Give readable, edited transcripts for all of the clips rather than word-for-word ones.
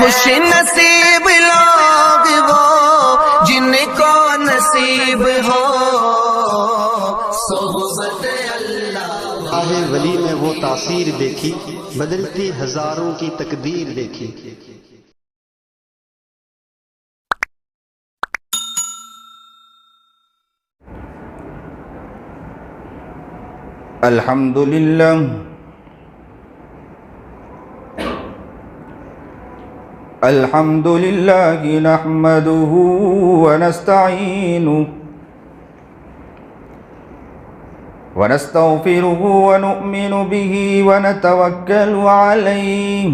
خوش نصیب لوگ وہ جن کو نصیب ہو صحبت اللہ۔ راہ ولی میں وہ تاثیر دیکھی، بدلتی ہزاروں کی تقدیر دیکھی۔ الحمدللہ الحمدللہ نحمده ونستعینه ونستغفره ونؤمن به ونتوکل علیہ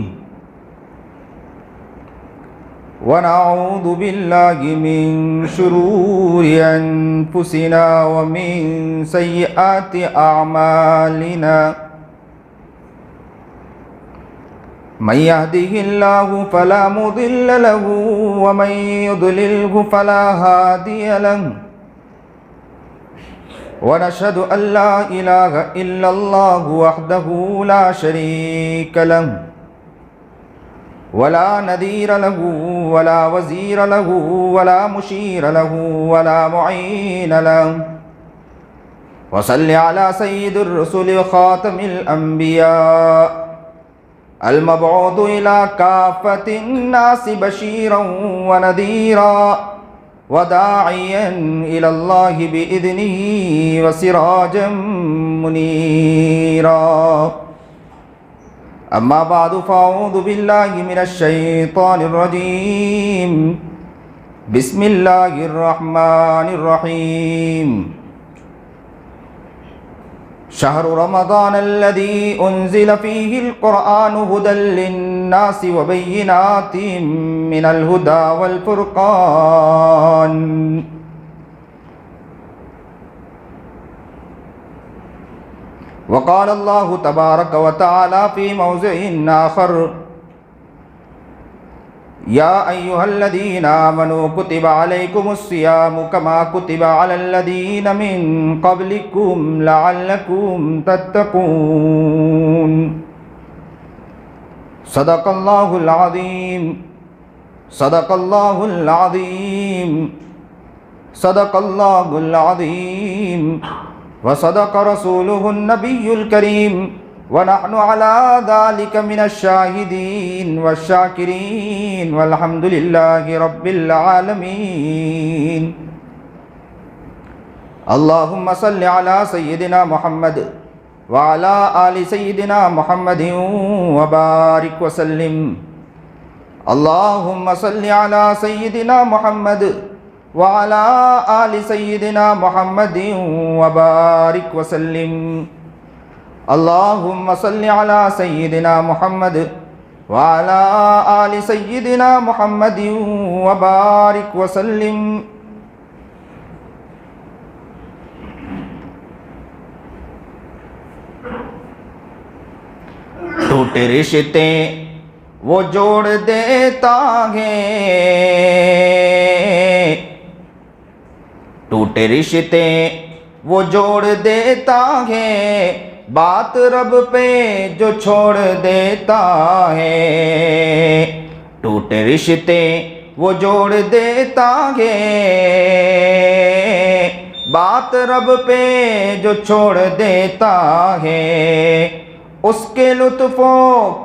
ونعوذ باللہ من شرور انفسنا ومن سیئات اعمالنا من يهده الله فلا مضل له ومن يضلله فلا هادي له ونشهد أن لا إله إلا الله وحده لا شريك له ولا نذير له ولا وزير له ولا مشير له ولا معين له وصل على سيد الرسل وخاتم الأنبياء المبعوث إلى كافة الناس بشيرا ونذيرا وداعيا إلى الله بإذنه وسراجا منيرا أما بعد فأعوذ بالله من الشيطان الرجيم بسم الله الرحمن الرحيم شهر رمضان الذي أنزل فيه القرآن هدى للناس وبينات من الهدى والفرقان وقال الله تبارك وتعالى في موضع آخر يا أيها الذين آمنوا كتب عليكم الصيام كما كتب على الذين من قبلكم لعلكم تتقون صدق الله العظيم صدق الله العظيم صدق الله العظيم وصدق رسوله النبي الكريم ونحن على ذلك من الشاهدين والشاكرين والحمد لله رب العالمين اللهم صل على سيدنا محمد وعلى آل سيدنا محمد وبارك وسلم اللهم صل على سيدنا محمد وعلى آل سيدنا محمد وبارك وسلم اللهم صل على سيدنا محمد وعلى آل سيدنا محمد وبارك وسلم ٹوٹے رشتے وہ جوڑ دیتا ہے ٹوٹے رشتے وہ جوڑ دیتا ہے بات رب پہ جو چھوڑ دیتا ہے ٹوٹے رشتے وہ جوڑ دیتا ہے بات رب پہ جو چھوڑ دیتا ہے اس کے لطف و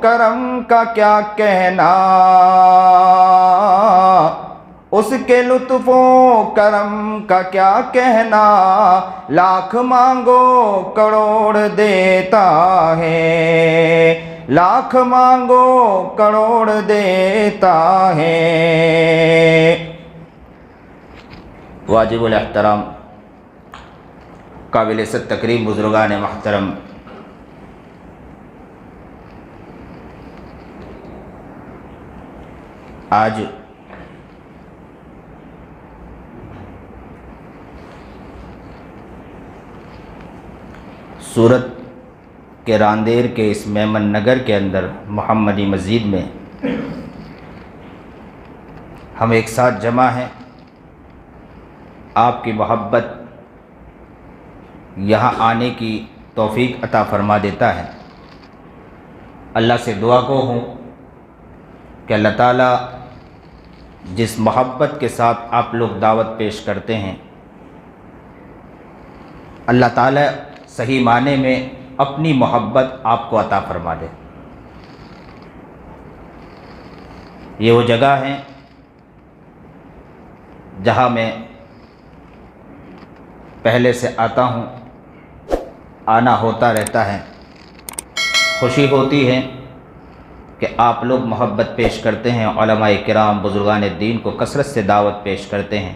کرم کا کیا کہنا اس کے لطف و کرم کا کیا کہنا لاکھ مانگو کروڑ دیتا ہے لاکھ مانگو کروڑ دیتا ہے واجب الاحترام قابل عزت تکریم بزرگان محترم آج سورت کے راندیر کے اس میمن نگر کے اندر محمدی مسجد میں ہم ایک ساتھ جمع ہیں۔ آپ کی محبت یہاں آنے کی توفیق عطا فرما دیتا ہے۔ اللہ سے دعا گو ہوں کہ اللہ تعالیٰ جس محبت کے ساتھ آپ لوگ دعوت پیش کرتے ہیں، اللہ تعالیٰ صحیح معنی میں اپنی محبت آپ کو عطا فرما دے۔ یہ وہ جگہ ہیں جہاں میں پہلے سے آتا ہوں، آنا ہوتا رہتا ہے۔ خوشی ہوتی ہے کہ آپ لوگ محبت پیش کرتے ہیں، علماء کرام بزرگان دین کو کثرت سے دعوت پیش کرتے ہیں،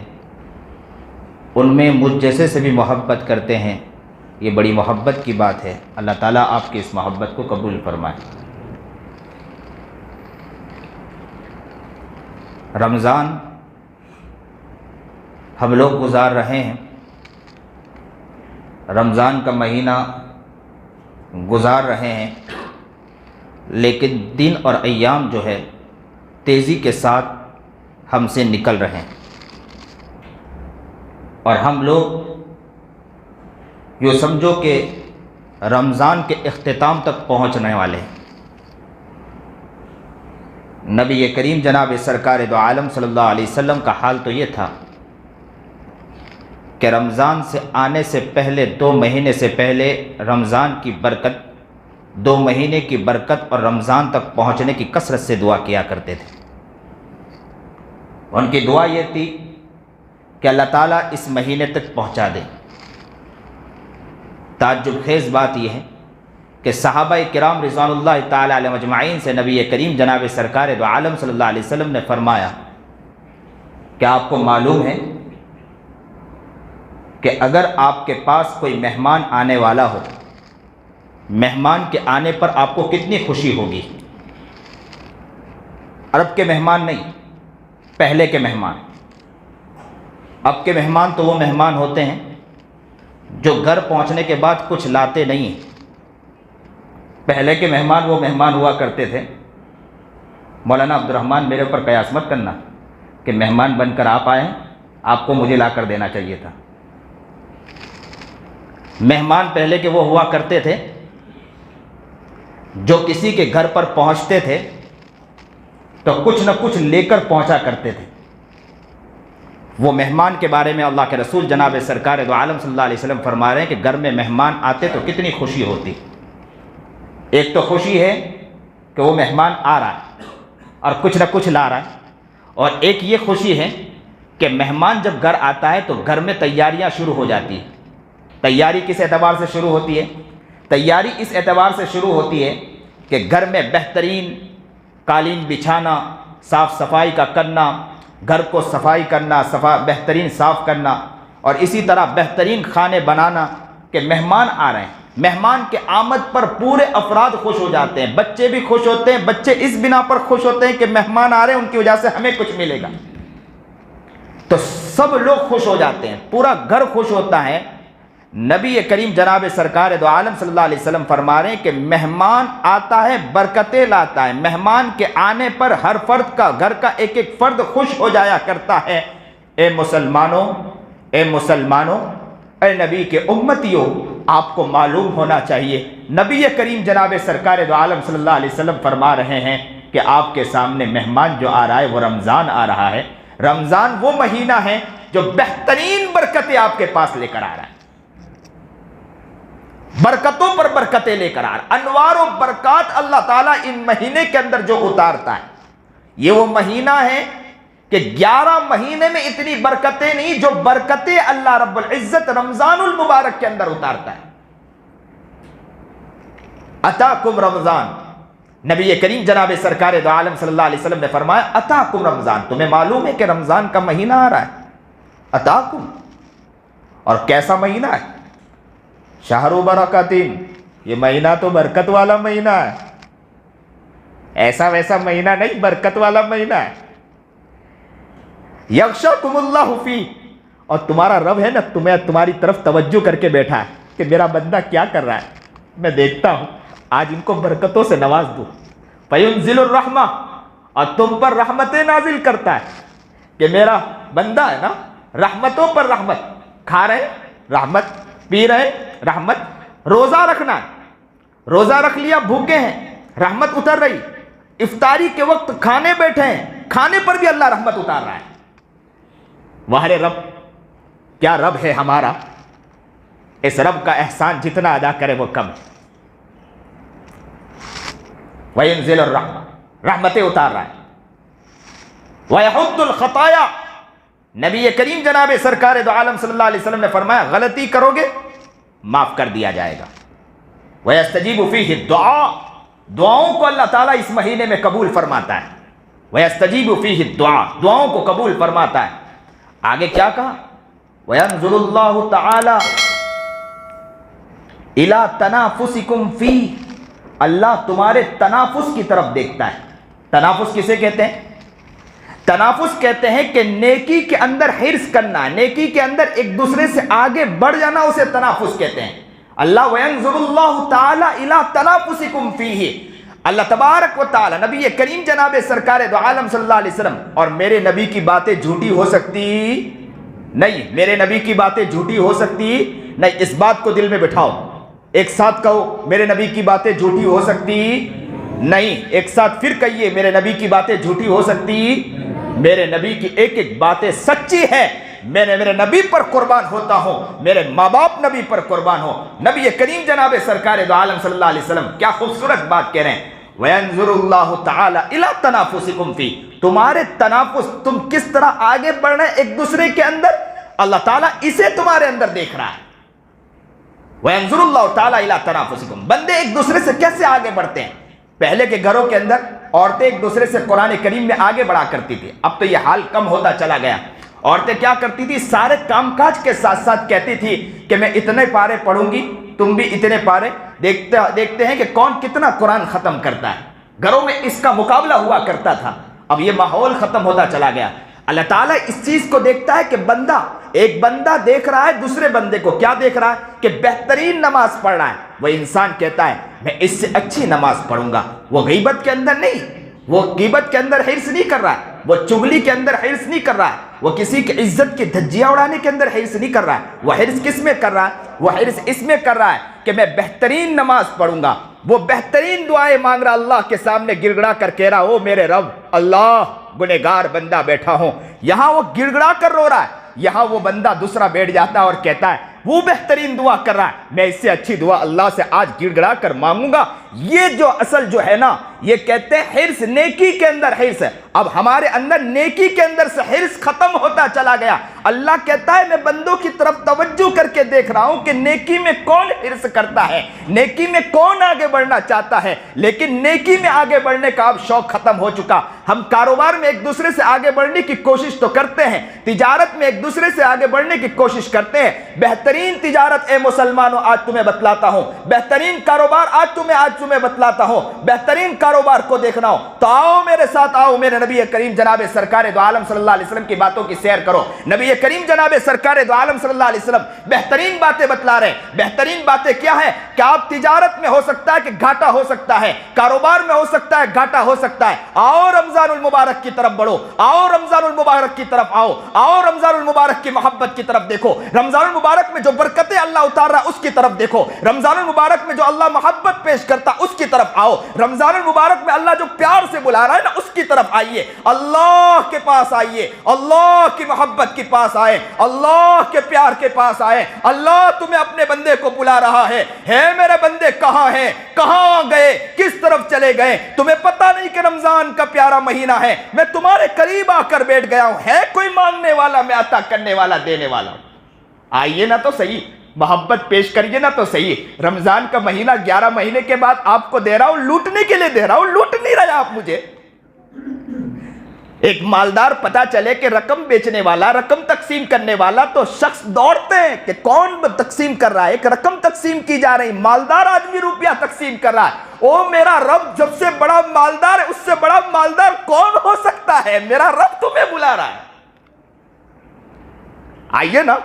ان میں مجھ جیسے سے بھی محبت کرتے ہیں۔ یہ بڑی محبت کی بات ہے۔ اللہ تعالیٰ آپ کی اس محبت کو قبول فرمائے۔ رمضان ہم لوگ گزار رہے ہیں، رمضان کا مہینہ گزار رہے ہیں، لیکن دن اور ایام جو ہے تیزی کے ساتھ ہم سے نکل رہے ہیں، اور ہم لوگ یوں سمجھو کہ رمضان کے اختتام تک پہنچنے والے ہیں۔ نبی کریم جناب سرکار دو عالم صلی اللہ علیہ وسلم کا حال تو یہ تھا کہ رمضان سے آنے سے پہلے 2 مہینے سے پہلے رمضان کی برکت، 2 مہینے کی برکت اور رمضان تک پہنچنے کی کثرت سے دعا کیا کرتے تھے۔ ان کی دعا یہ تھی کہ اللہ تعالیٰ اس مہینے تک پہنچا دے۔ تعجب خیز بات یہ ہے کہ صحابہ کرام رضوان اللہ تعالیٰ علیہ مجمعین سے نبی کریم جناب سرکار دو عالم صلی اللہ علیہ وسلم نے فرمایا کہ آپ کو معلوم ہے کہ اگر آپ کے پاس کوئی مہمان آنے والا ہو، مہمان کے آنے پر آپ کو کتنی خوشی ہوگی۔ عرب کے مہمان نہیں، پہلے کے مہمان۔ اب کے مہمان تو وہ مہمان ہوتے ہیں جو گھر پہنچنے کے بعد کچھ لاتے نہیں ہیں۔ پہلے کے مہمان وہ مہمان ہوا کرتے تھے۔ مولانا عبد الرحمن میرے اوپر قیاس مت کرنا کہ مہمان بن کر آپ آئے ہیں، آپ کو مجھے لا کر دینا چاہیے تھا۔ مہمان پہلے کے وہ ہوا کرتے تھے جو کسی کے گھر پر پہنچتے تھے تو کچھ نہ کچھ لے کر پہنچا کرتے تھے۔ وہ مہمان کے بارے میں اللہ کے رسول جناب سرکار دو عالم صلی اللہ علیہ وسلم فرما رہے ہیں کہ گھر میں مہمان آتے تو کتنی خوشی ہوتی۔ ایک تو خوشی ہے کہ وہ مہمان آ رہا ہے اور کچھ نہ کچھ لا رہا ہے، اور ایک یہ خوشی ہے کہ مہمان جب گھر آتا ہے تو گھر میں تیاریاں شروع ہو جاتی ہیں۔ تیاری کس اعتبار سے شروع ہوتی ہے؟ تیاری اس اعتبار سے شروع ہوتی ہے کہ گھر میں بہترین قالین بچھانا، صاف صفائی کا کرنا، گھر کو صفائی کرنا، بہترین صاف کرنا، اور اسی طرح بہترین کھانے بنانا کہ مہمان آ رہے ہیں۔ مہمان کے آمد پر پورے افراد خوش ہو جاتے ہیں، بچے بھی خوش ہوتے ہیں۔ بچے اس بنا پر خوش ہوتے ہیں کہ مہمان آ رہے ہیں، ان کی وجہ سے ہمیں کچھ ملے گا، تو سب لوگ خوش ہو جاتے ہیں، پورا گھر خوش ہوتا ہے۔ نبی کریم جناب سرکار دو عالم صلی اللہ علیہ وسلم فرما رہے ہیں کہ مہمان آتا ہے برکتیں لاتا ہے۔ مہمان کے آنے پر ہر فرد کا، گھر کا ایک ایک فرد خوش ہو جایا کرتا ہے۔ اے مسلمانوں، اے مسلمانوں، اے نبی کے امتیوں، آپ کو معلوم ہونا چاہیے نبی کریم جناب سرکار دو عالم صلی اللہ علیہ وسلم فرما رہے ہیں کہ آپ کے سامنے مہمان جو آ رہا ہے وہ رمضان آ رہا ہے۔ رمضان وہ مہینہ ہے جو بہترین برکتیں آپ کے پاس لے کر آ رہا ہے، برکتوں پر برکتیں لے کر آ رہا ہے۔ انوار و برکات اللہ تعالیٰ ان مہینے کے اندر جو اتارتا ہے، یہ وہ مہینہ ہے کہ 11 مہینے میں اتنی برکتیں نہیں جو برکتیں اللہ رب العزت رمضان المبارک کے اندر اتارتا ہے۔ اتاکم رمضان، نبی کریم جناب سرکار دو عالم صلی اللہ علیہ وسلم نے فرمایا اتاکم رمضان، تمہیں معلوم ہے کہ رمضان کا مہینہ آ رہا ہے۔ اتاکم، اور کیسا مہینہ ہے؟ شہر برکاتین، یہ مہینہ تو برکت والا مہینہ ہے، ایسا ویسا مہینہ نہیں، برکت والا مہینہ ہے۔ یغشاکم اللہ فی، اور تمہارا رب ہے نا تمہاری طرف توجہ کر کے بیٹھا ہے کہ میرا بندہ کیا کر رہا ہے، میں دیکھتا ہوں، آج ان کو برکتوں سے نواز دوں۔ فینزل الرحمہ، اور تم پر رحمتیں نازل کرتا ہے کہ میرا بندہ ہے نا رحمتوں پر رحمت، کھا رہے رحمت، پی رہے رحمت، روزہ رکھنا ہے، روزہ رکھ لیا بھوکے ہیں، رحمت اتر رہی، افطاری کے وقت کھانے بیٹھے ہیں, کھانے پر بھی اللہ رحمت اتار رہا ہے. وہرے رب, کیا رب ہے ہمارا, اس رب کا احسان جتنا ادا کرے وہ کم ہے. وَيَنزِلُ الرَّحْمَةِ, رحمتیں اتار رہا ہے. وَيَحُطُّ الْخَطَايَا, نبی کریم جناب سرکار دو عالم صلی اللہ علیہ وسلم نے فرمایا غلطی کرو گے معاف کر دیا جائے گا. وَيَسْتَجِيبُ فِيهِ الدُّعَاء, دعاؤں کو اللہ تعالیٰ اس مہینے میں قبول فرماتا ہے. وَيَسْتَجِيبُ فِيهِ الدُّعَاء, دعاؤں کو قبول فرماتا ہے. آگے کیا کہا, وَيَنْظُرُ اللَّهُ تَعَالَى إِلَىٰ تَنَافُسِكُمْ فِيهِ, اللہ تمہارے تنافس کی طرف دیکھتا ہے. تنافس کسے کہتے ہیں؟ تنافس کہتے ہیں کہ نیکی کے اندر حرص کرنا, نیکی کے اندر ایک دوسرے سے آگے بڑھ جانا, اسے تنافس کہتے ہیں. اللہ وَيَنْظُرُ اللَّهُ تَعَالَى إِلَىٰ تَنَافُسِكُمْ فِيهِ, اللہ تبارک و تعالی نبی کریم جناب سرکار دو عالم صلی اللہ علیہ وسلم, اور میرے نبی کی باتیں جھوٹی ہو سکتی نہیں, میرے نبی کی باتیں جھوٹی ہو سکتی نہیں. اس بات کو دل میں بٹھاؤ, ایک ساتھ کہو میرے نبی کی باتیں جھوٹی ہو سکتی نہیں, ایک ساتھ پھر کہیے میرے نبی کی باتیں جھوٹی ہو سکتی, میرے نبی کی ایک ایک باتیں سچی ہے. میں میرے نبی پر قربان ہوتا ہوں, میرے ماں باپ نبی پر قربان ہو. نبی کریم جناب سرکار دو عالم صلی اللہ علیہ وسلم کیا خوبصورت بات کہہ رہے ہیں, وَيَنْظُرُ اللَّهُ تَعَالَى إِلَىٰ تَنَافُسِكُمْ فِيهِ, تمہارے تنافس, تم کس طرح آگے بڑھ رہے ہیں ایک دوسرے کے اندر, اللہ تعالیٰ اسے تمہارے اندر دیکھ رہا ہے. وَيَنْظُرُ اللَّهُ تَعَالَى إِلَىٰ تَنَافُسِكُمْ, بندے ایک دوسرے سے کیسے آگے بڑھتے ہیں. پہلے کے گھروں کے اندر عورتیں ایک دوسرے سے قرآن کریم میں آگے بڑھا کرتی تھی, اب تو یہ حال کم ہوتا چلا گیا. عورتیں کیا کرتی تھی, سارے کام کاج کے ساتھ ساتھ کہتی تھی کہ میں اتنے پارے پڑھوں گی, تم بھی اتنے پارے. دیکھتے ہیں کہ کون کتنا قرآن ختم کرتا ہے. گھروں میں اس کا مقابلہ ہوا کرتا تھا, اب یہ ماحول ختم ہوتا چلا گیا. اللہ تعالیٰ اس چیز کو دیکھتا ہے کہ ایک بندہ دیکھ رہا ہے دوسرے بندے کو, کیا دیکھ رہا ہے کہ بہترین نماز پڑھ رہا ہے. وہ انسان کہتا ہے میں اس سے اچھی نماز پڑھوں گا. وہ غیبت کے اندر نہیں, وہ غیبت کے اندر حرص نہیں کر رہا ہے, وہ چغلی کے اندر حرص نہیں کر رہا ہے, وہ کسی کی عزت کی دھجیاں اڑانے کے اندر حرص نہیں کر رہا ہے. وہ حرص کس میں کر رہا ہے, وہ حرص اس میں کر رہا ہے کہ میں بہترین نماز پڑھوں گا. وہ بہترین دعائیں مانگ رہا, اللہ کے سامنے گڑ گڑا کر کہہ رہا, او میرے رب اللہ گنہگار بندہ بیٹھا ہوں. یہاں وہ گڑ گڑا کر رو رہا ہے, یہاں وہ بندہ دوسرا بیٹھ جاتا ہے اور کہتا ہے وہ بہترین دعا کر رہا ہے, میں اس سے اچھی دعا اللہ سے آج گڑ گڑا کر مانگوں گا. یہ جو اصل جو ہے نا, یہ کہتے ہیں حرص, نیکی کے اندر حرص ہے. اب ہمارے اندر نیکی کے اندر سے حرص ختم ہوتا چلا گیا. اللہ کہتا ہے میں بندوں کی طرف توجہ کر کے دیکھ رہا ہوں کہ نیکی میں کون حرص کرتا ہے, نیکی میں کون آگے بڑھنا چاہتا ہے. لیکن نیکی میں آگے بڑھنے کا اب شوق ختم ہو چکا. ہم کاروبار میں ایک دوسرے سے آگے بڑھنے کی کوشش تو کرتے ہیں, تجارت میں ایک دوسرے سے آگے بڑھنے کی کوشش کرتے ہیں. بہترین تجارت اے مسلمانوں آج تمہیں بتلاتا ہوں, بہترین کاروبار آج تمہیں بتلاتا ہوں. بہترین کاروبار کو دیکھنا ہو تو آؤ میرے ساتھ, آؤ میرے نبی کریم جناب سرکار دو عالم صلی اللہ علیہ وسلم کی باتوں کی سیر کرو. نبی کریم جناب سرکار دو عالم صلی اللہ علیہ وسلم بہترین باتیں بتلا رہے ہیں. بہترین باتیں کیا ہیں کہ آپ تجارت میں ہو سکتا ہے کہ گھاٹا ہو سکتا ہے, کاروبار میں ہو سکتا ہے گھاٹا ہو سکتا ہے. آؤ رمضان المبارک کی طرف بڑھو, آؤ رمضان المبارک کی طرف آؤ, آؤ رمضان المبارک کی محبت کی طرف دیکھو. رمضان المبارک میں جو برکتیں اللہ اتار رہا اس کی طرف دیکھو. رمضان المبارک میں جو اللہ محبت پیش کرتا اس کی طرف آؤ. رمضان المبارک میں اللہ جو پیار سے بلا رہا ہے نا اس کی طرف آئیے. اللہ کے پاس آئیے, اللہ کی محبت کے پاس آئے, اللہ کے پیار کے پاس آئے. اللہ تمہیں اپنے بندے کو بلا رہا ہے. میرے بندے کہاں ہیں, کہاں گئے, کس طرف چلے گئے؟ تمہیں پتہ نہیں کہ رمضان کا پیارا مہینہ ہے, میں تمہارے قریب آ کر بیٹھ گیا ہوں. ہے کوئی مانگنے والا, میں عطا کرنے والا, دینے والا. آئیے نا تو صحیح, محبت پیش کریے نا تو صحیح. رمضان کا مہینہ 11 مہینے کے بعد آپ کو دے رہا ہوں, لوٹنے کے لیے دے رہا ہوں, لوٹ نہیں رہا آپ مجھے. ایک مالدار پتہ چلے کہ رقم بیچنے والا, رقم تقسیم کرنے والا, تو شخص دوڑتے ہیں کہ کون تقسیم کر رہا ہے. ایک رقم تقسیم کی جا رہی, مالدار آدمی روپیہ تقسیم کر رہا ہے. او میرا رب جب سے بڑا مالدار ہے, اس سے بڑا مالدار کون ہو سکتا ہے؟ میرا رب تمہیں بلا رہا ہے. آئیے نا,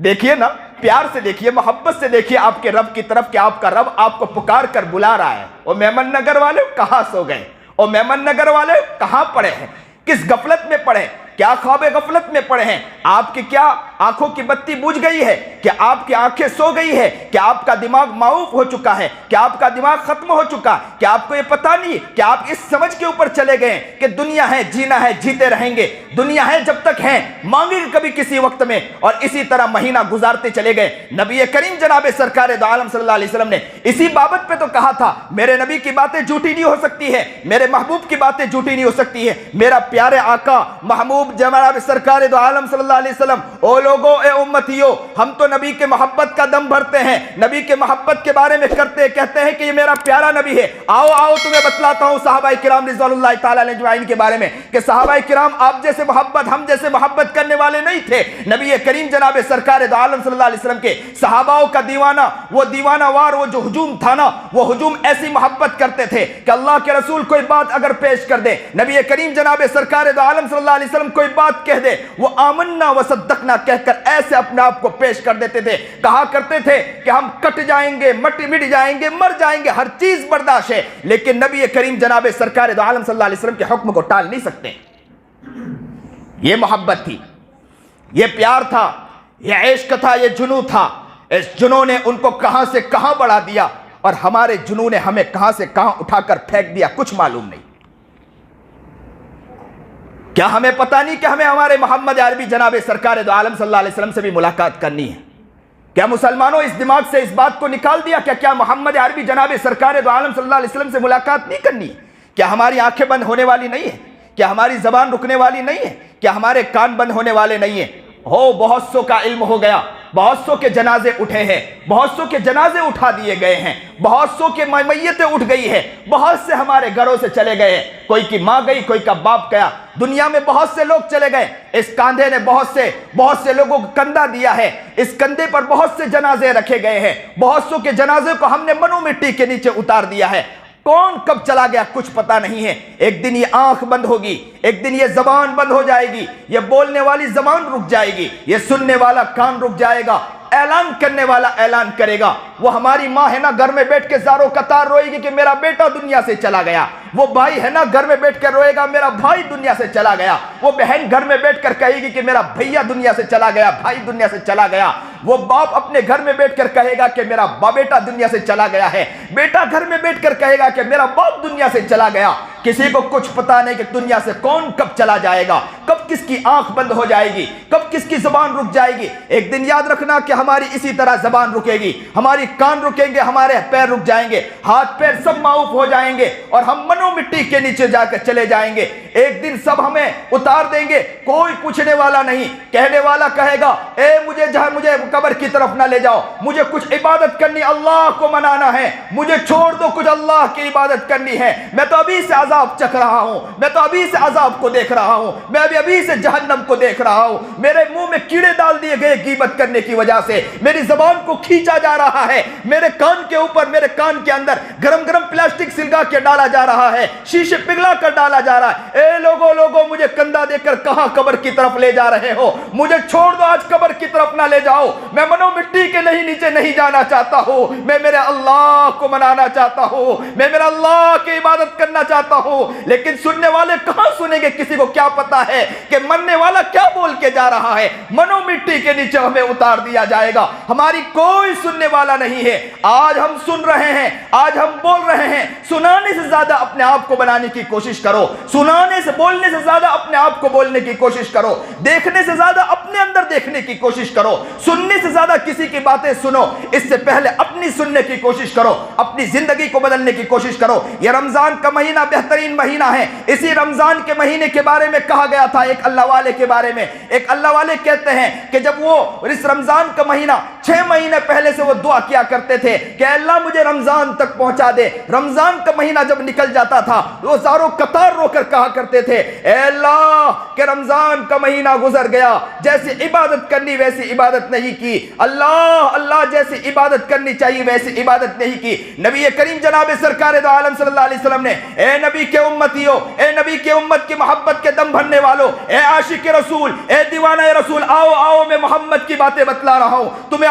دیکھیے نا, پیار سے دیکھیے, محبت سے دیکھیے آپ کے رب کی طرف کہ آپ کا رب آپ کو پکار کر بلا رہا ہے. او میمن نگر والے کہاں سو گئے, او میمن نگر والے کہاں پڑے ہیں, کس غفلت میں پڑے کہ کیا خواب غفلت میں پڑے ہیں؟ آپ کی کیا آنکھوں کی بتی بجھ گئی ہے؟ کیا آپ کی آنکھیں سو گئی ہے؟ کیا آپ کا دماغ معوف ہو چکا ہے؟ کیا آپ کا دماغ ختم ہو چکا؟ کیا آپ کو یہ پتہ نہیں کہ آپ اس سمجھ کے اوپر چلے گئے کہ دنیا ہے، جینا ہے، جیتے رہیں گے، دنیا ہے جب تک ہے، مانگے گے کبھی کسی وقت میں، اور اسی طرح مہینہ گزارتے چلے گئے۔ نبی کریم جناب سرکار دو عالم صلی اللہ علیہ وسلم نے اسی بابت پہ تو کہا تھا، میرے نبی کی باتیں جھوٹی نہیں ہو سکتی ہے، میرے محبوب کی باتیں جھوٹی نہیں ہو سکتی ہے۔ میرا پیارے آقا محبوب جناب سرکار دو عالم صلی اللہ علیہ وسلم، او لوگو، اے امتیو، ہم تو نبی کے محبت کا دم بھرتے ہیں، نبی کے محبت کے بارے میں کہتے ہیں کہ یہ میرا پیارا نبی ہے۔ آؤ تمہیں بتلاتا ہوں صحابہ کرام رضوان اللہ تعالی علیہ اجمعین کے بارے میں کہ صحابہ کرام آپ جیسے محبت، ہم جیسے محبت کرنے والے نہیں تھے۔ نبی کریم جناب سرکار دو عالم صلی اللہ علیہ وسلم کے صحاباؤں کا دیوانہ، وہ دیوانہ وار وہ جو ہجوم تھا نا، وہ ہجوم ایسی محبت کرتے تھے کہ اللہ کے رسول کوئی بات اگر پیش کر دے، نبی کریم جناب سرکار دو عالم صلی اللہ علیہ وسلم کوئی بات کہہ دے، وہ آمنا و صدقنا کہہ کر ایسے اپنے آپ کو پیش کر دیتے تھے، کہا کرتے تھے کہ ہم کٹ جائیں گے، مٹ جائیں گے، مر جائیں گے، ہر چیز برداشت ہے، لیکن نبی کریم جناب سرکار دو عالم صلی اللہ علیہ وسلم کے حکم کو ٹال نہیں سکتے۔ یہ محبت تھی، یہ پیار تھا، یہ عشق تھا، یہ جنوں تھا۔ اس جنوں نے ان کو کہاں سے کہاں بڑھا دیا، اور ہمارے جنوں نے ہمیں کہاں سے کہاں اٹھا کر پھینک دیا، کچھ معلوم نہیں۔ کیا ہمیں پتہ نہیں کہ ہمیں ہمارے محمد عربی جناب سرکار دو عالم صلی اللہ علیہ وسلم سے بھی ملاقات کرنی ہے؟ کیا مسلمانوں اس دماغ سے اس بات کو نکال دیا کہ کیا محمد عربی جناب سرکار دو عالم صلی اللہ علیہ وسلم سے ملاقات نہیں کرنی ہے؟ کیا ہماری آنکھیں بند ہونے والی نہیں ہیں؟ کیا ہماری زبان رکنے والی نہیں ہے؟ کیا ہمارے کان بند ہونے والے نہیں ہیں؟ بہت سو کا علم ہو گیا، بہت سو کے جنازے اٹھے ہیں، بہت سو کے جنازے اٹھا دیے گئے ہیں، بہت سو کے میتیں اٹھ گئی ہے، بہت سے ہمارے گھروں سے چلے گئے ہیں، کوئی کی ماں گئی، کوئی کا باپ گیا، دنیا میں بہت سے لوگ چلے گئے۔ اس کاندھے نے بہت سے لوگوں کو کندھا دیا ہے، اس کندھے پر بہت سے جنازے رکھے گئے ہیں، بہت سو کے جنازے کو ہم نے منو مٹی کے نیچے اتار دیا ہے۔ کون کب چلا گیا کچھ پتا نہیں ہے۔ ایک دن یہ آنکھ بند ہوگی، ایک دن یہ زبان بند ہو جائے گی، یہ بولنے والی زبان رک جائے گی، یہ سننے والا کان رک جائے گا، اعلان کرنے والا اعلان کرے گا۔ وہ ہماری ماں ہے نا گھر میں بیٹھ کے زاروں قطار روئے گی کہ میرا بیٹا دنیا سے چلا گیا، وہ بھائی ہے نا گھر میں بیٹھ کر روئے گا میرا بھائی دنیا سے چلا گیا، وہ بہن گھر میں بیٹھ کر کہے گی کہ میرا بھیا دنیا سے چلا گیا، بھائی دنیا سے چلا گیا، وہ باپ اپنے گھر میں بیٹھ کر کہے گا کہ میرا بیٹا دنیا سے چلا گیا ہے، بیٹا گھر میں بیٹھ کر کہے گا کہ میرا باپ دنیا سے چلا گیا۔ کسی کو کچھ پتا نہیں کہ دنیا سے کون کب چلا جائے گا، کب کس کی آنکھ بند ہو جائے گی، کب کس کی زبان رک جائے گی۔ ایک دن یاد رکھنا کہ ہماری اسی طرح زبان رکے گی، ہماری کان رکیں گے، ہمارے پیر رک جائیں گے، ہاتھ پیر سب معوف ہو جائیں گے، اور ہم منو مٹی کے نیچے جا کر چلے جائیں گے۔ ایک دن سب ہمیں اتار دیں گے، کوئی پوچھنے والا نہیں، کہنے والا کہے گا مجھے قبر کی طرف نہ لے جاؤ، مجھے کچھ عبادت کرنی، اللہ کو منانا ہے، مجھے چھوڑ دو، کچھ اللہ کی عبادت کرنی ہے، میں تو ابھی سے عذاب چکھ رہا ہوں، میں تو ابھی سے عذاب کو دیکھ رہا ہوں، میں ابھی سے جہنم کو دیکھ رہا ہوں، میرے منہ میں کیڑے ڈال دیے گئے غیبت کرنے کی وجہ سے، میری زبان کو کھینچا جا رہا ہے، میرے کان کے اوپر، میرے کان کے اندر گرم گرم پلاسٹک سلگا کے ڈالا جا رہا ہے، شیشے پگھلا کر ڈالا جا رہا ہے۔ لوگوں مجھے کندھا دے کر کہاں قبر کی طرف لے جا رہے ہو؟ مجھے چھوڑ دو، آج قبر کی طرف نہ لے جاؤ، میں منو مٹی کے نیچے نہیں جانا چاہتا ہوں، میں میرے اللہ کو منانا چاہتا ہوں، میں میرے اللہ کی عبادت کرنا چاہتا ہوں۔ لیکن سننے والے کہاں سنیں گے؟ کسی کو کیا پتا ہے کہ مرنے والا کیا بول کے جا رہا ہے؟ منو مٹی کے نیچے ہمیں اتار دیا جائے گا، ہماری کوئی سننے والا نہیں ہے۔ آج ہم سن رہے ہیں، آج ہم بول رہے ہیں، سنانے سے زیادہ اپنے آپ کو بنانے کی کوشش کرو، سنانے سے بولنے سے زیادہ اپنے آپ کو بولنے کی کوشش کرو، دیکھنے سے زیادہ اپنے اندر دیکھنے کی کوشش کرو، سننے سے زیادہ کسی کی باتیں سنو، اس سے پہلے اپنی سننے کی کوشش کرو، اپنی زندگی کو بدلنے کی کوشش کرو۔ یہ رمضان کا مہینہ بہترین مہینہ ہے۔ اسی رمضان کے مہینے کے بارے میں کہا گیا تھا ایک اللہ والے کے بارے میں، ایک اللہ والے کہتے ہیں کہ جب وہ اس رمضان کا مہینہ 6 مہینے پہلے سے وہ دعا کیا کرتے تھے کہ اللہ مجھے رمضان تک پہنچا دے، رمضان کا مہینہ جب نکل جاتا تھا وہ زاروں قطار رو کر کہا کرتے تھے اے اللہ کہ رمضان کا مہینہ گزر گیا، جیسی عبادت کرنی ویسی عبادت نہیں کی، اللہ جیسی عبادت کرنی چاہیے ویسی عبادت نہیں کی۔ نبی کریم جناب سرکار دو عالم صلی اللہ علیہ وسلم نے اے نبی کے امتیوں، اے نبی کے امت کی محبت کے دم بھرنے والوں، اے عاشق رسول، اے دیوانہ رسول، آؤ میں محمد کی باتیں بتلا رہا ہوں، تمہیں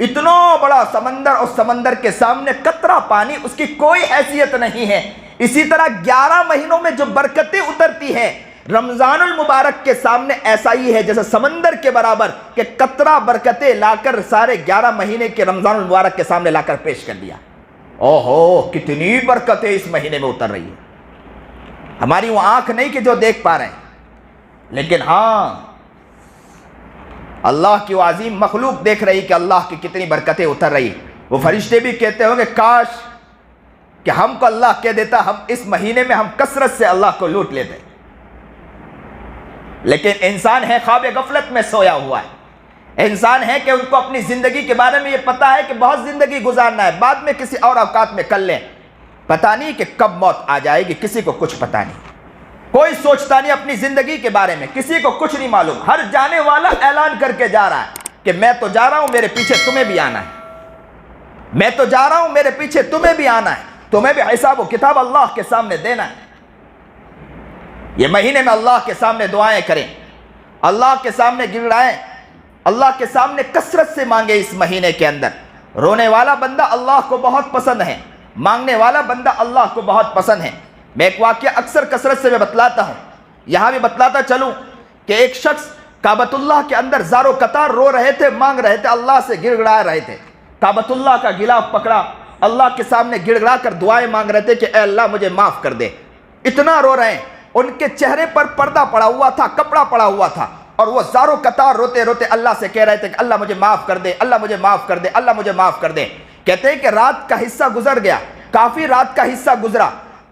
اتنا بڑا سمندر، اور سمندر کے سامنے قطرہ پانی، اس کی کوئی حیثیت نہیں ہے۔ اسی طرح 11 مہینوں میں جو برکتیں اترتی ہیں، رمضان المبارک کے سامنے ایسا ہی ہے جیسے سمندر کے برابر کہ قطرہ برکتیں لا کر سارے 11 مہینے کے رمضان المبارک کے سامنے لا کر پیش کر دیا۔ اوہو، کتنی برکتیں اس مہینے میں اتر رہی ہیں۔ ہماری وہ آنکھ نہیں کہ جو دیکھ پا رہے ہیں، لیکن ہاں اللہ کی وہ عظیم مخلوق دیکھ رہی کہ اللہ کی کتنی برکتیں اتر رہی۔ وہ فرشتے بھی کہتے ہوں گے کاش کہ ہم کو اللہ کہہ دیتا، ہم اس مہینے میں ہم کثرت سے اللہ کو لوٹ لیتے، لیکن انسان ہے خواب غفلت میں سویا ہوا ہے۔ انسان ہے کہ ان کو اپنی زندگی کے بارے میں یہ پتا ہے کہ بہت زندگی گزارنا ہے، بعد میں کسی اور اوقات میں کر لیں، پتہ نہیں کہ کب موت آ جائے گی، کسی کو کچھ پتہ نہیں، کوئی سوچتا نہیں اپنی زندگی کے بارے میں، کسی کو کچھ نہیں معلوم۔ ہر جانے والا اعلان کر کے جا رہا ہے کہ میں تو جا رہا ہوں، میرے پیچھے تمہیں بھی آنا ہے، میں تو جا رہا ہوں، میرے پیچھے تمہیں بھی آنا ہے، تمہیں بھی حساب و کتاب اللہ کے سامنے دینا ہے۔ یہ مہینے میں اللہ کے سامنے دعائیں کریں، اللہ کے سامنے گڑگڑائیں، اللہ کے سامنے کثرت سے مانگے۔ اس مہینے کے اندر رونے والا بندہ اللہ کو بہت پسند ہے، مانگنے والا بندہ اللہ کو بہت پسند ہے۔ میں ایک واقعہ اکثر کثرت سے میں بتلاتا ہوں، یہاں بھی بتلاتا چلوں کہ ایک شخص کعبۃ اللہ کے اندر زار و قطار رو رہے تھے، مانگ رہے تھے، اللہ سے گڑ گڑا رہے تھے، کعبۃ اللہ کا غلاف پکڑا، اللہ کے سامنے گڑ گڑا کر دعائیں مانگ رہے تھے کہ اے اللہ مجھے معاف کر دے۔ اتنا رو رہے ہیں، ان کے چہرے پر پردہ پڑا ہوا تھا، کپڑا پڑا ہوا تھا، اور وہ زار و قطار روتے روتے اللہ سے کہہ رہے تھے کہ اللہ مجھے معاف کر دے، اللہ مجھے معاف کر دے، اللہ مجھے معاف کر دے۔ کہتے ہیں کہ رات کا حصہ گزر گیا، کافی رات کا حصہ گزرا،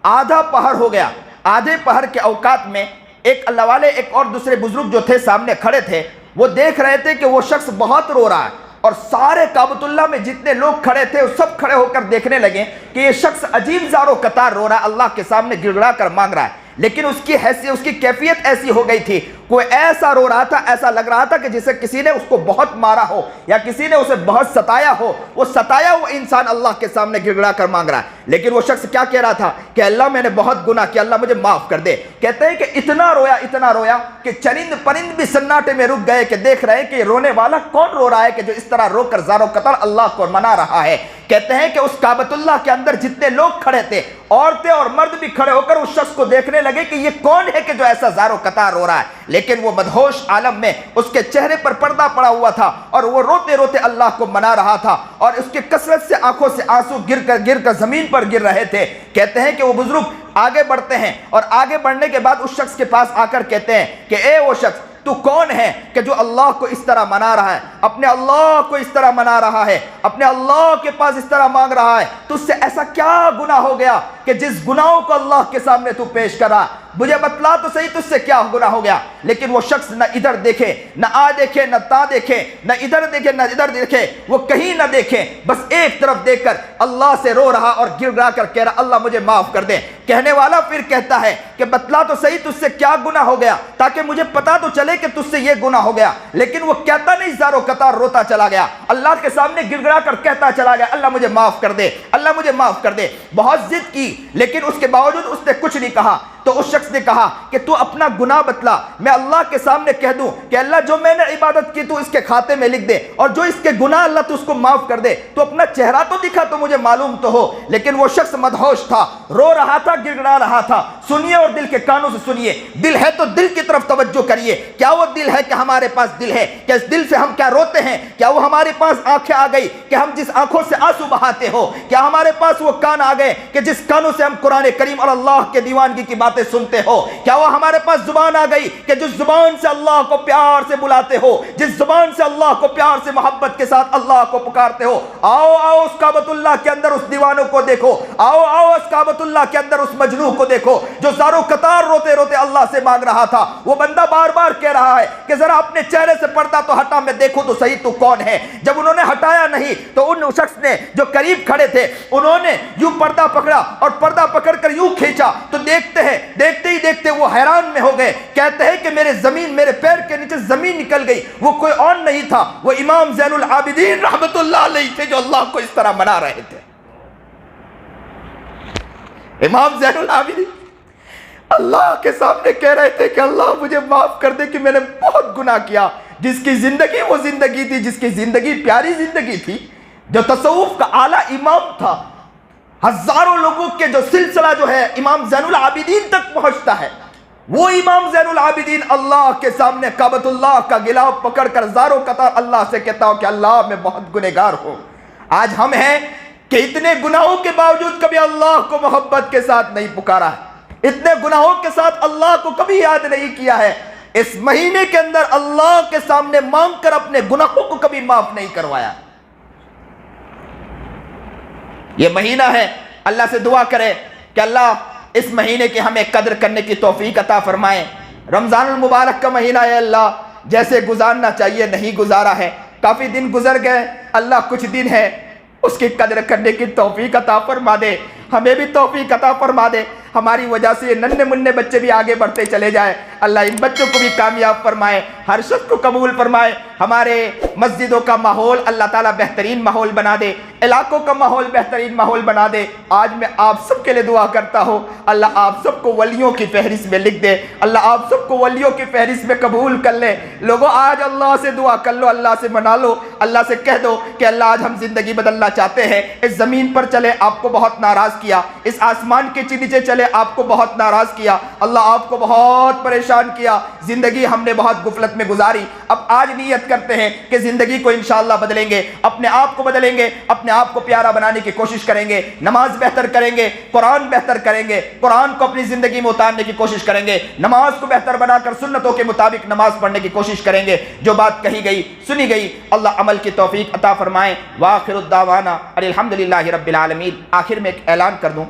آدھا پہر ہو گیا۔ آدھے پہر کے اوقات میں ایک اللہ والے، ایک اور دوسرے بزرگ جو تھے سامنے کھڑے تھے، وہ دیکھ رہے تھے کہ وہ شخص بہت رو رہا ہے، اور سارے کعبۃ اللہ میں جتنے لوگ کھڑے تھے وہ سب کھڑے ہو کر دیکھنے لگے کہ یہ شخص عجیب زار و قطار رو رہا ہے، اللہ کے سامنے گڑ گڑا کر مانگ رہا ہے، لیکن اس کی حیثیت، اس کی کیفیت ایسی ہو گئی تھی، کوئی ایسا رو رہا تھا، ایسا لگ رہا تھا کہ جسے کسی نے اس کو بہت مارا ہو یا کسی نے اسے بہت ستایا ہو۔ وہ ستایا ہوا انسان اللہ کے سامنے گڑ گڑا کر مانگ رہا ہے، لیکن وہ شخص کیا کہہ رہا تھا کہ اللہ میں نے بہت گناہ کیا، اللہ مجھے معاف کر دے۔ کہتے ہیں کہ اتنا رویا کہ چرند پرند بھی سناٹے میں رک گئے کہ دیکھ رہے کہ رونے والا کون رو رہا ہے کہ جو اس طرح رو کر زار و قطار اللہ کو منا رہا ہے۔ کہتے ہیں کہ اس کعبۃ اللہ کے اندر جتنے لوگ کھڑے تھے، عورتیں اور مرد بھی کھڑے ہو کر اس شخص کو دیکھنے لگے کہ یہ کون ہے کہ جو ایسا زار و قطار رو رہا ہے، لیکن وہ مدہوش عالم میں اس کے چہرے پر پردہ پڑا ہوا تھا، اور وہ روتے روتے اللہ کو منا رہا تھا، اور اس کے کثرت سے آنکھوں سے آنسو گر کر زمین پر گر رہے تھے۔ کہتے ہیں کہ وہ بزرگ آگے بڑھتے ہیں، اور آگے بڑھنے کے بعد اس شخص کے پاس آ کر کہتے ہیں کہ اے وہ شخص، تو کون ہے کہ جو اللہ کو اس طرح منا رہا ہے، اپنے اللہ کو اس طرح منا رہا ہے، اپنے اللہ کے پاس اس طرح مانگ رہا ہے؟ تجھ سے ایسا کیا گناہ ہو گیا کہ جس گناہوں کو اللہ کے سامنے تو پیش کرا؟ مجھے بتلا تو صحیح تجھ سے کیا گناہ ہو گیا۔ لیکن وہ شخص نہ ادھر دیکھے، نہ آ دیکھے، نہ تا دیکھے، نہ ادھر دیکھے، نہ ادھر دیکھے، وہ کہیں نہ دیکھے، بس ایک طرف دیکھ کر اللہ سے رو رہا اور گڑ گڑا کر کہہ رہا اللہ مجھے معاف کر دے۔ کہنے والا پھر کہتا ہے کہ بتلا تو صحیح تجھ سے کیا گناہ ہو گیا تاکہ مجھے پتا تو چلے کہ تجھ سے یہ گناہ ہو گیا۔ لیکن وہ کہتا نہیں، زار و قطار روتا چلا گیا، اللہ کے سامنے گڑ گڑا کر کہتا چلا گیا اللہ مجھے معاف کر دے، اللہ مجھے معاف کر دے۔ بہت ضد کی، لیکن اس کے باوجود اس نے کچھ نہیں کہا۔ تو اس شخص نے کہا کہ تو اپنا گناہ بتلا، میں اللہ کے سامنے کہہ دوں کہ اللہ جو میں نے عبادت کی تو اس کے کھاتے میں لکھ دے، اور جو اس کے گناہ اللہ تو اس کو معاف کر دے۔ تو اپنا چہرہ تو دکھا تو مجھے معلوم تو ہو۔ لیکن وہ شخص مدہوش تھا، رو رہا تھا، گڑ گڑا رہا تھا۔ سنیے اور دل کے کانوں سے سنیے، دل ہے تو دل کی طرف توجہ کریے۔ کیا وہ دل ہے کہ ہمارے پاس دل ہے؟ کیا اس دل سے ہم کیا روتے ہیں؟ کیا وہ ہمارے پاس آنکھیں آ گئی کہ ہم جس آنکھوں سے آنسو بہاتے ہو؟ کیا ہمارے پاس وہ کان آ گئے کہ جس کانوں سے ہم قرآن کریم اور اللہ کے دیوانگی کی باتیں سنتے ہو؟ کیا وہ ہمارے پاس زبان آ گئی کہ جس زبان سے اللہ کو پیار سے بلاتے ہو، جس زبان سے اللہ کو پیار سے محبت کے ساتھ اللہ کو پکارتے ہو؟ آؤ آؤ اس کعبۃ اللہ کے اندر اس دیوانوں کو دیکھو، آؤ آؤ اس کعبۃ اللہ کے اندر اس مجنوں کو دیکھو جو زار و قطار روتے روتے اللہ سے مانگ رہا تھا۔ وہ بندہ بار بار کہہ رہا ہے کہ ذرا اپنے چہرے سے پردہ تو ہٹا، میں دیکھوں تو صحیح تو کون ہے۔ جب انہوں نے ہٹایا نہیں تو ان شخص نے جو قریب کھڑے تھے انہوں نے یوں پردہ پکڑا اور پردہ پکڑ کر یوں کھینچا تو دیکھتے ہیں، دیکھتے ہی دیکھتے وہ حیران میں ہو گئے۔ کہتے ہیں کہ میرے پیر کے نیچے زمین نکل گئی۔ وہ کوئی اور نہیں تھا، وہ امام زین العابدین رحمت اللہ علیہ تھے جو اللہ کو اس طرح منا رہے تھے۔ امام زین العابدین اللہ کے سامنے کہہ رہے تھے کہ اللہ مجھے معاف کر دے کہ میں نے بہت گناہ کیا، جس کی زندگی وہ زندگی تھی، جس کی زندگی پیاری زندگی تھی، جو تصوف کا اعلیٰ امام تھا، ہزاروں لوگوں کے جو سلسلہ جو ہے امام زین العابدین تک پہنچتا ہے، وہ امام زین العابدین اللہ کے سامنے کعبۃ اللہ کا غلاف پکڑ کر زاروں قطار اللہ سے کہتا ہوں کہ اللہ میں بہت گنہگار ہوں۔ آج ہم ہیں کہ اتنے گناہوں کے باوجود کبھی اللہ کو محبت کے ساتھ نہیں پکارا ہے، اتنے گناہوں کے ساتھ اللہ کو کبھی یاد نہیں کیا ہے، اس مہینے کے اندر اللہ کے سامنے مانگ کر اپنے گناہوں کو کبھی معاف نہیں کروایا۔ یہ مہینہ ہے، اللہ سے دعا کرے کہ اللہ اس مہینے کی ہمیں قدر کرنے کی توفیق عطا فرمائے۔ رمضان المبارک کا مہینہ ہے اللہ، جیسے گزارنا چاہیے نہیں گزارا ہے، کافی دن گزر گئے، اللہ کچھ دن ہے اس کی قدر کرنے کی توفیق عطا فرما دے، ہمیں بھی توفیق عطا فرما دے، ہماری وجہ سے یہ ننھے منھے بچے بھی آگے بڑھتے چلے جائیں، اللہ ان بچوں کو بھی کامیاب فرمائے، ہر شخص کو قبول فرمائے، ہمارے مسجدوں کا ماحول اللہ تعالیٰ بہترین ماحول بنا دے، علاقوں کا ماحول بہترین ماحول بنا دے۔ آج میں آپ سب کے لیے دعا کرتا ہوں، اللہ آپ سب کو ولیوں کی فہرست میں لکھ دے، اللہ آپ سب کو ولیوں کی فہرست میں قبول کر لے۔ لوگوں آج اللہ سے دعا کر لو، اللہ سے منا لو، اللہ سے کہہ دو کہ اللہ آج ہم زندگی بدلنا چاہتے ہیں، اس زمین پر چلے آپ کو بہت ناراض کیا، اس آسمان کے نیچے چلے آپ کو بہت ناراض کیا، اللہ آپ کو بہت پریشان کیا، زندگی ہم نے بہت غفلت میں گزاری، اب آج نیت کرتے ہیں کہ زندگی کو انشاءاللہ بدلیں گے، اپنے آپ کو بدلیں گے، اپنے آپ کو پیارا بنانے کی کوشش کریں گے، نماز بہتر کریں گے، قرآن بہتر کریں گے، قرآن کو اپنی زندگی میں اتارنے کی کوشش کریں گے، نماز کو بہتر بنا کر سنتوں کے مطابق نماز پڑھنے کی کوشش کریں گے، جو بات کہی گئی سنی گئی اللہ عمل کی توفیق عطا فرمائے۔ وآخر الدعوانا الحمدللہ رب العالمین۔ آخر میں ایک اعلان کر دوں،